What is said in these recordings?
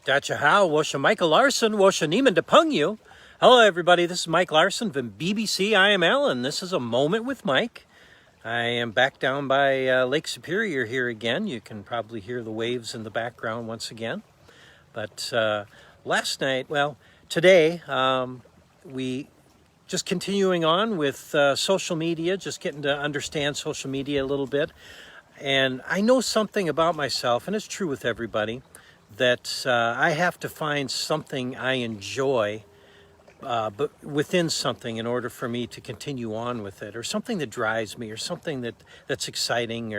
Dacha How, Washa Michael Larson, Washa Neiman Depungyu. Hello, everybody. This is Mike Larson from BBC IML, and this is A Moment with Mike. I am back down by Lake Superior here again. You can probably hear the waves in the background once again. But today, we just continuing on with social media, just getting to understand social media a little bit. And I know something about myself, and it's true with everybody, that I have to find something I enjoy, but within something in order for me to continue on with it, or something that drives me, or something that's exciting,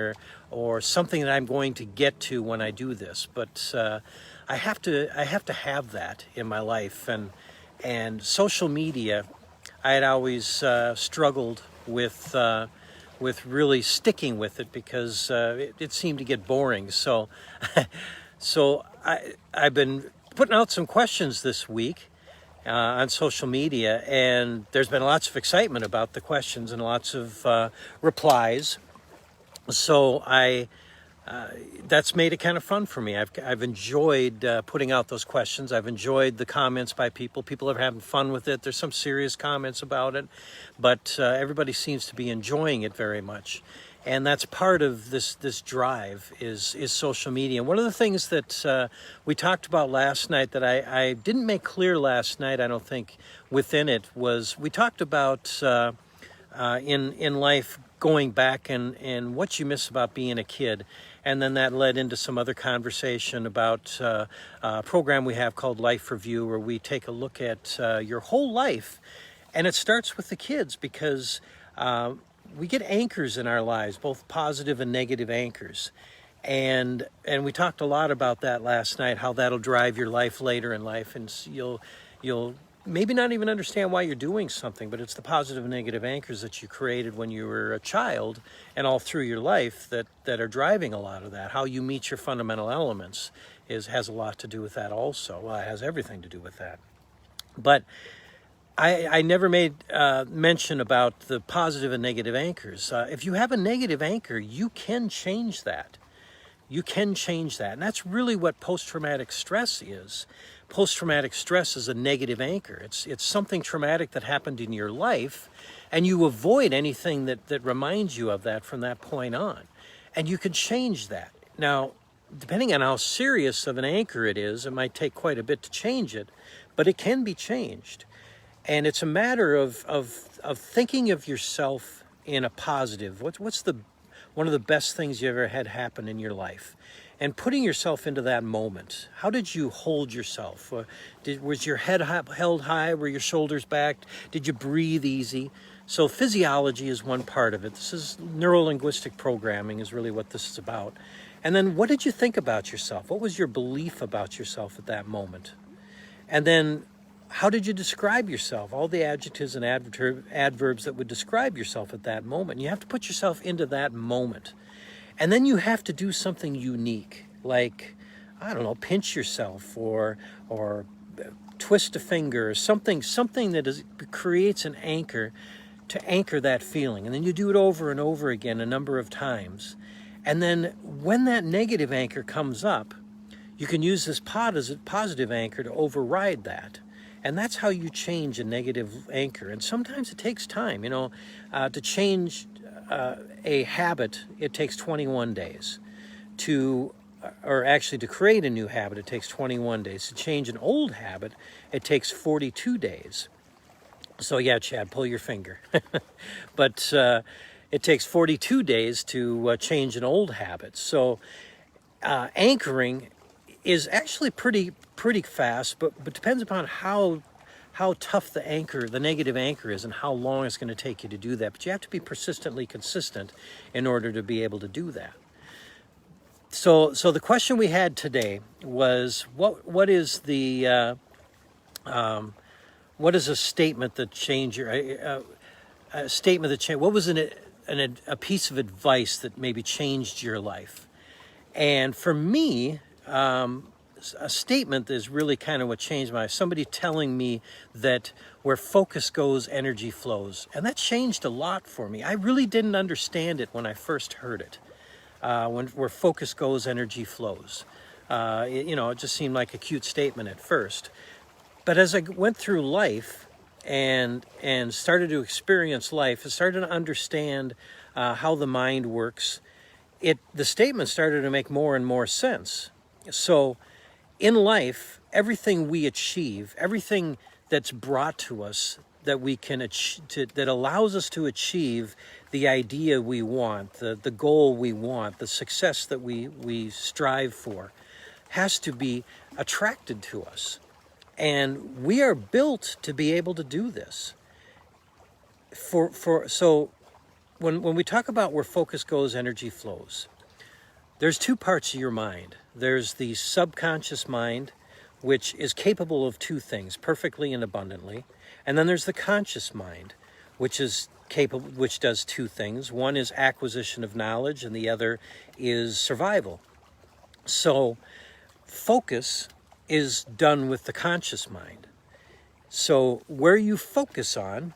or something that I'm going to get to when I do this. But I have to have that in my life, and social media, I had always struggled with really sticking with it because it seemed to get boring. So I've been putting out some questions this week on social media, and there's been lots of excitement about the questions and lots of replies. So that's made it kind of fun for me. I've enjoyed putting out those questions. I've enjoyed the comments by people. People are having fun with it. There's some serious comments about it, but everybody seems to be enjoying it very much. And that's part of this drive is social media. And one of the things that we talked about last night that I didn't make clear last night, I don't think, within it, was we talked about in life going back and what you miss about being a kid. And then that led into some other conversation about a program we have called Life Review, where we take a look at your whole life. And it starts with the kids because we get anchors in our lives, both positive and negative anchors. And we talked a lot about that last night, how that'll drive your life later in life. And you'll maybe not even understand why you're doing something, but it's the positive and negative anchors that you created when you were a child and all through your life that are driving a lot of that. How you meet your fundamental elements has a lot to do with that also. Well, it has everything to do with that. But I never made mention about the positive and negative anchors. If you have a negative anchor, you can change that. You can change that. And that's really what post-traumatic stress is. Post-traumatic stress is a negative anchor. It's something traumatic that happened in your life, and you avoid anything that reminds you of that from that point on. And you can change that. Now, depending on how serious of an anchor it is, it might take quite a bit to change it, but it can be changed. And it's a matter of thinking of yourself in a positive. What's one of the best things you ever had happen in your life? And putting yourself into that moment. How did you hold yourself? Was your head held high? Were your shoulders back? Did you breathe easy? So physiology is one part of it. This is neuro-linguistic programming is really what this is about. And then what did you think about yourself? What was your belief about yourself at that moment? And then how did you describe yourself? All the adjectives and adverbs that would describe yourself at that moment. You have to put yourself into that moment. And then you have to do something unique, like, I don't know, pinch yourself or twist a finger, or something that creates an anchor to anchor that feeling. And then you do it over and over again a number of times. And then when that negative anchor comes up, you can use this positive anchor to override that. And that's how you change a negative anchor. And sometimes it takes time, to change a habit. It takes 21 days to create a new habit. It takes 21 days to change an old habit. It takes 42 days. So yeah, Chad, pull your finger. But it takes 42 days to change an old habit. So anchoring is actually pretty fast, but depends upon how tough the negative anchor is and how long it's going to take you to do that. But you have to be persistently consistent in order to be able to do that. So the question we had today was what is a statement that changed a statement that changed? What was a piece of advice that maybe changed your life? And for me, a statement is really kind of what changed my life. Somebody telling me that where focus goes, energy flows. And that changed a lot for me. I really didn't understand it when I first heard it. Where focus goes, energy flows. It just seemed like a cute statement at first. But as I went through life and started to experience life and started to understand how the mind works, the statement started to make more and more sense. So in life, everything we achieve, everything that's brought to us that we can that allows us to achieve the idea we want, the goal we want, the success that we strive for, has to be attracted to us. And we are built to be able to do this. So when we talk about where focus goes, energy flows, there's two parts of your mind. There's the subconscious mind, which is capable of two things, perfectly and abundantly. And then there's the conscious mind, which does two things. One is acquisition of knowledge, and the other is survival. So focus is done with the conscious mind. So where you focus on,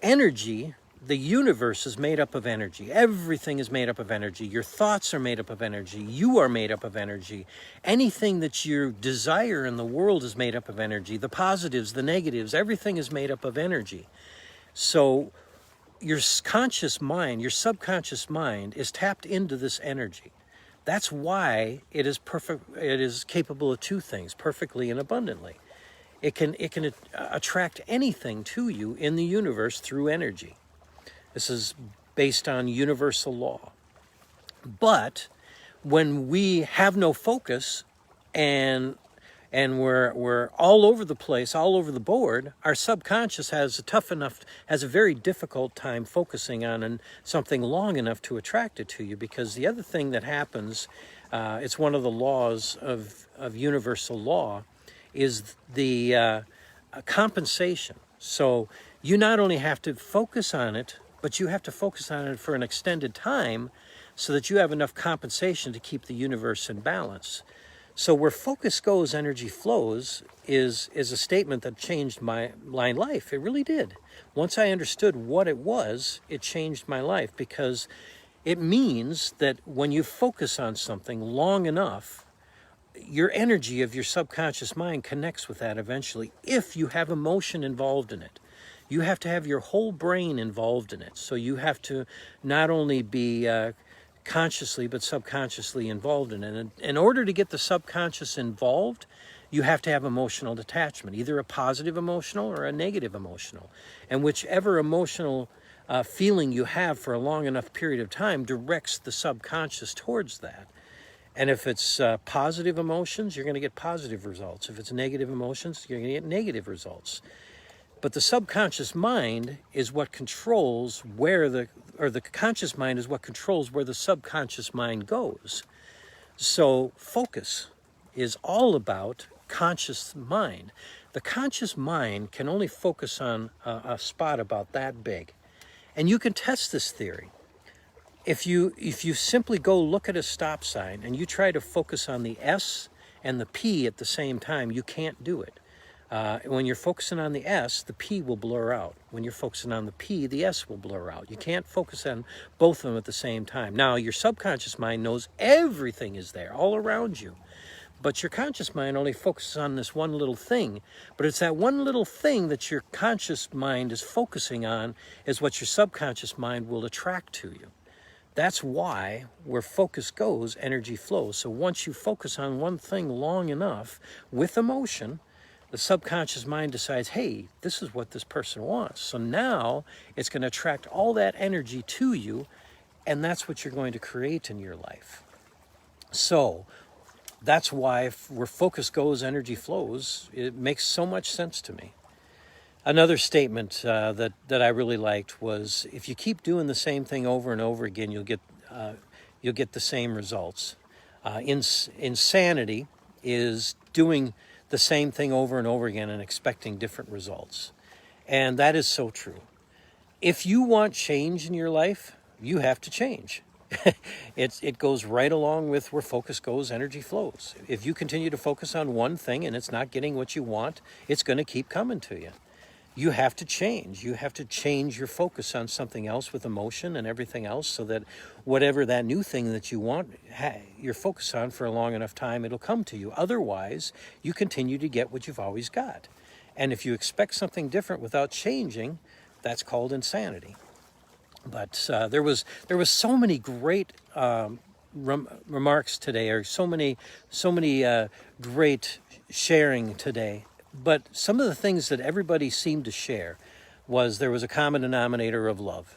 energy, the universe is made up of energy. Everything is made up of energy. Your thoughts are made up of energy. You are made up of energy. Anything that you desire in the world is made up of energy. The positives, the negatives, everything is made up of energy. So your conscious mind, your subconscious mind is tapped into this energy. That's why it is perfect. It is capable of two things, perfectly and abundantly. It can attract anything to you in the universe through energy. This is based on universal law. But when we have no focus and we're all over the place, all over the board, our subconscious has a very difficult time focusing on something long enough to attract it to you. Because the other thing that happens, it's one of the laws of universal law, is the compensation. So you not only have to focus on it, but you have to focus on it for an extended time so that you have enough compensation to keep the universe in balance. So where focus goes, energy flows is a statement that changed my life. It really did. Once I understood what it was, it changed my life, because it means that when you focus on something long enough, your energy of your subconscious mind connects with that eventually, if you have emotion involved in it. You have to have your whole brain involved in it. So you have to not only be consciously but subconsciously involved in it. And in order to get the subconscious involved, you have to have emotional detachment, either a positive emotional or a negative emotional. And whichever emotional feeling you have for a long enough period of time directs the subconscious towards that. And if it's positive emotions, you're going to get positive results. If it's negative emotions, you're going to get negative results. But the subconscious mind is what controls the conscious mind is what controls where the subconscious mind goes. So focus is all about conscious mind. The conscious mind can only focus on a spot about that big. And you can test this theory. If you simply go look at a stop sign and you try to focus on the S and the P at the same time, you can't do it. When you're focusing on the S, the P will blur out. When you're focusing on the P, the S will blur out. You can't focus on both of them at the same time. Now, your subconscious mind knows everything is there, all around you. But your conscious mind only focuses on this one little thing. But it's that one little thing that your conscious mind is focusing on is what your subconscious mind will attract to you. That's why where focus goes, energy flows. So once you focus on one thing long enough with emotion, the subconscious mind decides, hey, this is what this person wants. So now it's going to attract all that energy to you, and that's what you're going to create in your life. So that's why where focus goes, energy flows. It makes so much sense to me. Another statement that I really liked was, if you keep doing the same thing over and over again, you'll get the same results. Insanity is doing the same thing over and over again and expecting different results. And that is so true. If you want change in your life, you have to change. It goes right along with where focus goes, energy flows. If you continue to focus on one thing and it's not getting what you want, it's going to keep coming to you. you have to change. You have to change your focus on something else with emotion and everything else, so that whatever that new thing that you want, you're focused on for a long enough time, it'll come to you. Otherwise, you continue to get what you've always got. And if you expect something different without changing, that's called insanity. But there was so many great remarks today, or so many great sharing today. But some of the things that everybody seemed to share was there was a common denominator of love.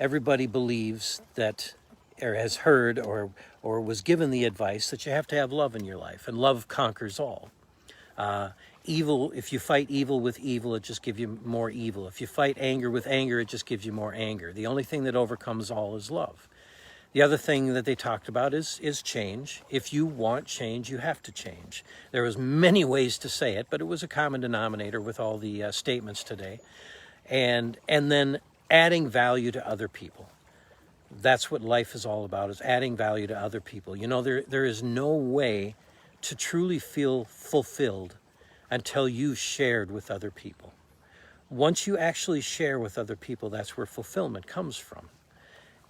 Everybody believes that, or has heard, or was given the advice that you have to have love in your life, and love conquers all. Evil, if you fight evil with evil, it just gives you more evil. If you fight anger with anger, it just gives you more anger. The only thing that overcomes all is love. The other thing that they talked about is change. If you want change, you have to change. There was many ways to say it, but it was a common denominator with all the statements today. And then adding value to other people. That's what life is all about, is adding value to other people. You know, there is no way to truly feel fulfilled until you shared with other people. Once you actually share with other people, that's where fulfillment comes from.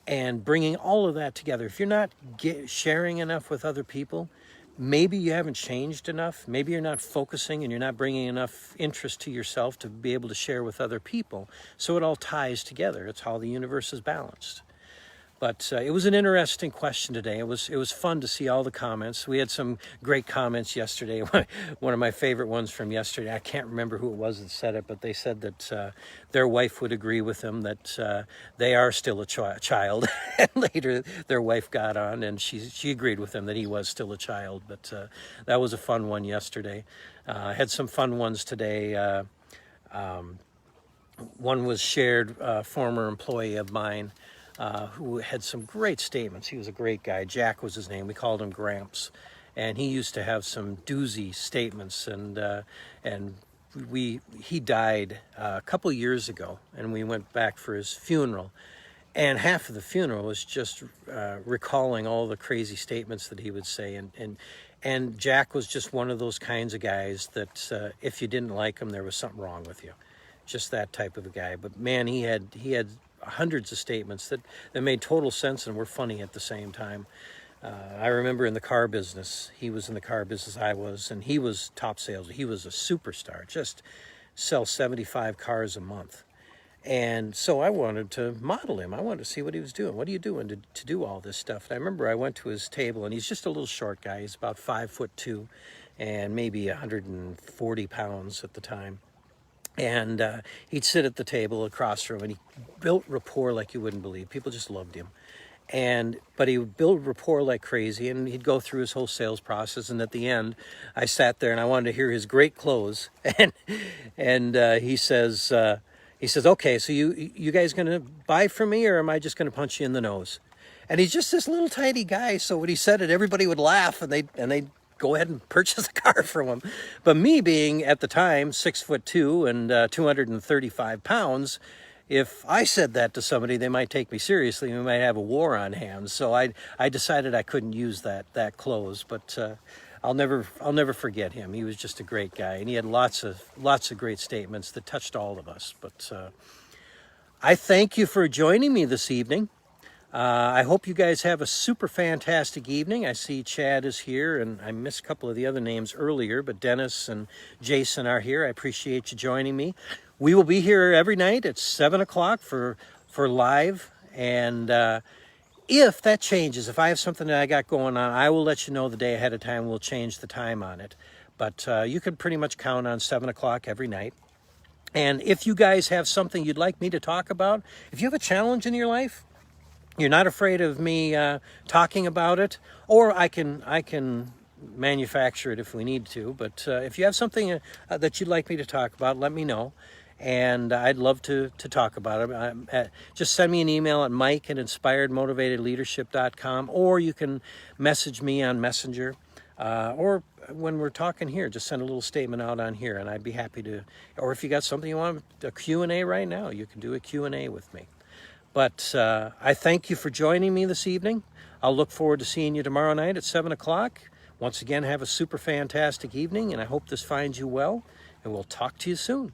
And bringing all of that together, if you're not sharing enough with other people, maybe you haven't changed enough, maybe you're not focusing and you're not bringing enough interest to yourself to be able to share with other people. So it all ties together. It's how the universe is balanced. But it was an interesting question today. It was fun to see all the comments. We had some great comments yesterday. One of my favorite ones from yesterday, I can't remember who it was that said it, but they said that their wife would agree with them that they are still a child. And later their wife got on and she agreed with him that he was still a child. But that was a fun one yesterday. I had some fun ones today. One was shared, former employee of mine, who had some great statements. He was a great guy. Jack was his name. We called him Gramps. And he used to have some doozy statements. And he died a couple years ago, and we went back for his funeral. And half of the funeral was just recalling all the crazy statements that he would say. And Jack was just one of those kinds of guys that if you didn't like him, there was something wrong with you. Just that type of a guy. But man, he had hundreds of statements that made total sense and were funny at the same time. I remember in the car business, he was in the car business, I was, and he was top sales. He was a superstar, just sell 75 cars a month. And so I wanted to model him. I wanted to see what he was doing. What are you doing to do all this stuff? And I remember I went to his table, and he's just a little short guy. He's about 5'2" and maybe 140 pounds at the time. And he'd sit at the table across from him, and he built rapport like you wouldn't believe. People just loved him. But he would build rapport like crazy, and he'd go through his whole sales process. And at the end, I sat there and I wanted to hear his great close. And he says, okay, so you guys going to buy from me, or am I just going to punch you in the nose? And he's just this little tiny guy. So when he said it, everybody would laugh, and they'd go ahead and purchase a car from him. But me being at the time 6'2" and 235 pounds, if I said that to somebody, they might take me seriously. We might have a war on hands. So I decided I couldn't use that close. But I'll never forget him. He was just a great guy, and he had lots of great statements that touched all of us. But I thank you for joining me this evening. I hope you guys have a super fantastic evening. I see Chad is here, and I missed a couple of the other names earlier, but Dennis and Jason are here. I appreciate you joining me. We will be here every night at 7 o'clock for live, and if that changes, if I have something that I got going on, I will let you know the day ahead of time. We'll change the time on it. But you can pretty much count on 7 o'clock every night. And if you guys have something you'd like me to talk about, if you have a challenge in your life, you're not afraid of me talking about it, or I can manufacture it if we need to. But if you have something that you'd like me to talk about, let me know. And I'd love to talk about it. Just send me an email at mike@inspiredmotivatedleadership.com, or you can message me on Messenger. Or when we're talking here, just send a little statement out on here, and I'd be happy to. Or if you got something you want, a Q&A right now, you can do a Q&A with me. But I thank you for joining me this evening. I'll look forward to seeing you tomorrow night at 7 o'clock. Once again, have a super fantastic evening, and I hope this finds you well, and we'll talk to you soon.